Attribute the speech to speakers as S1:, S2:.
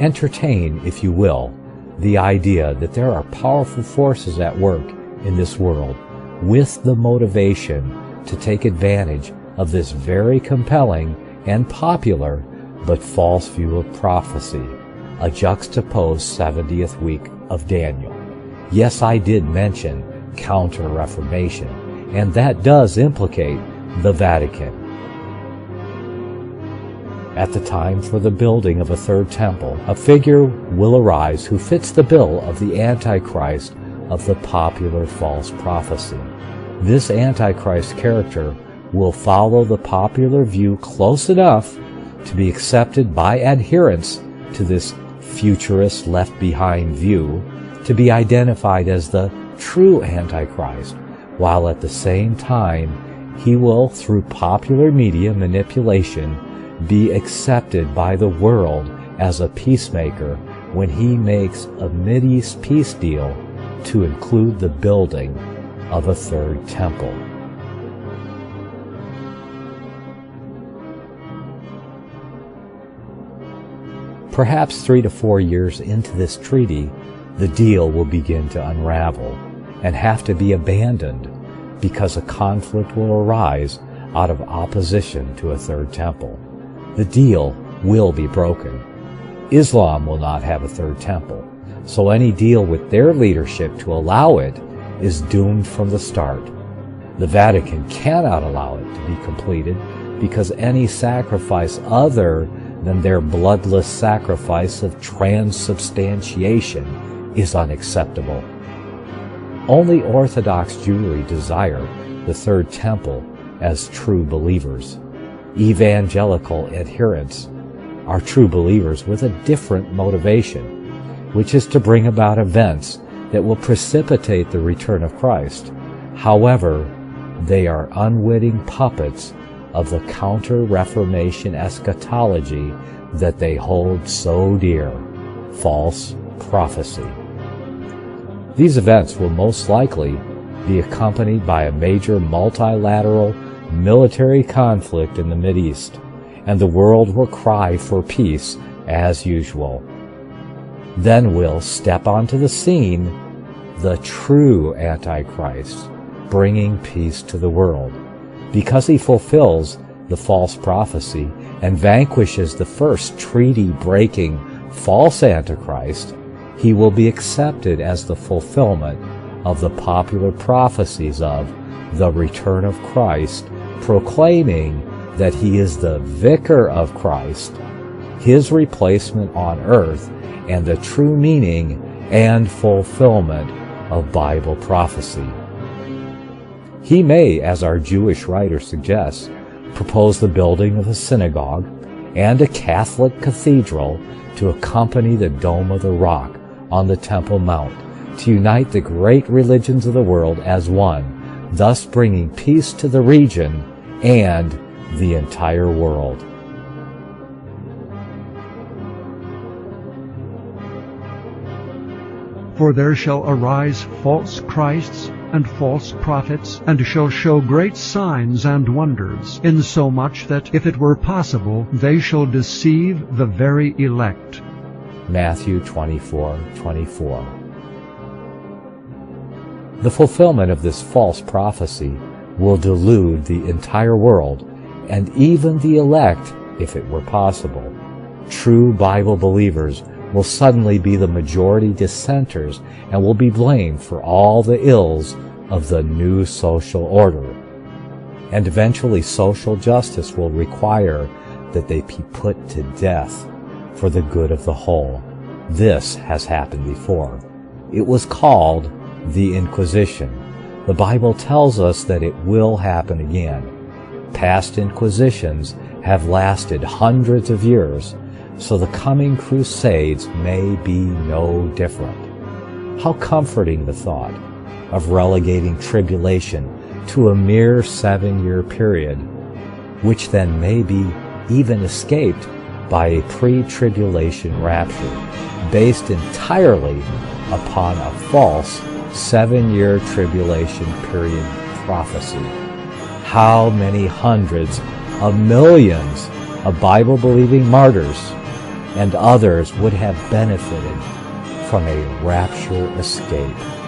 S1: Entertain, if you will, the idea that there are powerful forces at work in this world with the motivation to take advantage of this very compelling and popular but false view of prophecy, a juxtaposed 70th week of Daniel. Yes, I did mention Counter-Reformation, and that does implicate the Vatican. At the time for the building of a third temple, a figure will arise who fits the bill of the Antichrist of the popular false prophecy. This Antichrist character will follow the popular view close enough to be accepted by adherents to this futurist left-behind view, to be identified as the true Antichrist, while at the same time he will, through popular media manipulation, be accepted by the world as a peacemaker when he makes a Mideast peace deal to include the building of a third temple. Perhaps 3 to 4 years into this treaty, the deal will begin to unravel and have to be abandoned because a conflict will arise out of opposition to a third temple. The deal will be broken. Islam will not have a third temple, so any deal with their leadership to allow it is doomed from the start. The Vatican cannot allow it to be completed because any sacrifice other than their bloodless sacrifice of transubstantiation is unacceptable. Only Orthodox Jewry desire the third temple as true believers. Evangelical adherents are true believers with a different motivation, which is to bring about events that will precipitate the return of Christ. However, they are unwitting puppets of the Counter-Reformation eschatology that they hold so dear, false prophecy. These events will most likely be accompanied by a major multilateral military conflict in the Mideast, and the world will cry for peace as usual. Then will step onto the scene the true Antichrist, bringing peace to the world. Because he fulfills the false prophecy and vanquishes the first treaty-breaking false Antichrist, he will be accepted as the fulfillment of the popular prophecies of the return of Christ, proclaiming that he is the vicar of Christ, his replacement on earth, and the true meaning and fulfillment of Bible prophecy. He may, as our Jewish writer suggests, propose the building of a synagogue and a Catholic cathedral to accompany the Dome of the Rock on the Temple Mount, to unite the great religions of the world as one, thus bringing peace to the region and the entire world.
S2: For there shall arise false Christs and false prophets, and shall show great signs and wonders, insomuch that, if it were possible, they shall deceive the very elect.
S1: Matthew 24:24. The fulfillment of this false prophecy will delude the entire world, and even the elect, if it were possible. True Bible believers will suddenly be the majority dissenters and will be blamed for all the ills of the new social order. And eventually social justice will require that they be put to death for the good of the whole. This has happened before. It was called the Inquisition. The Bible tells us that it will happen again. Past inquisitions have lasted hundreds of years, so the coming crusades may be no different. How comforting the thought of relegating tribulation to a mere 7-year period, which then may be even escaped by a pre-tribulation rapture based entirely upon a false 7-year tribulation period prophecy. How many hundreds of millions of Bible-believing martyrs and others would have benefited from a rapture escape.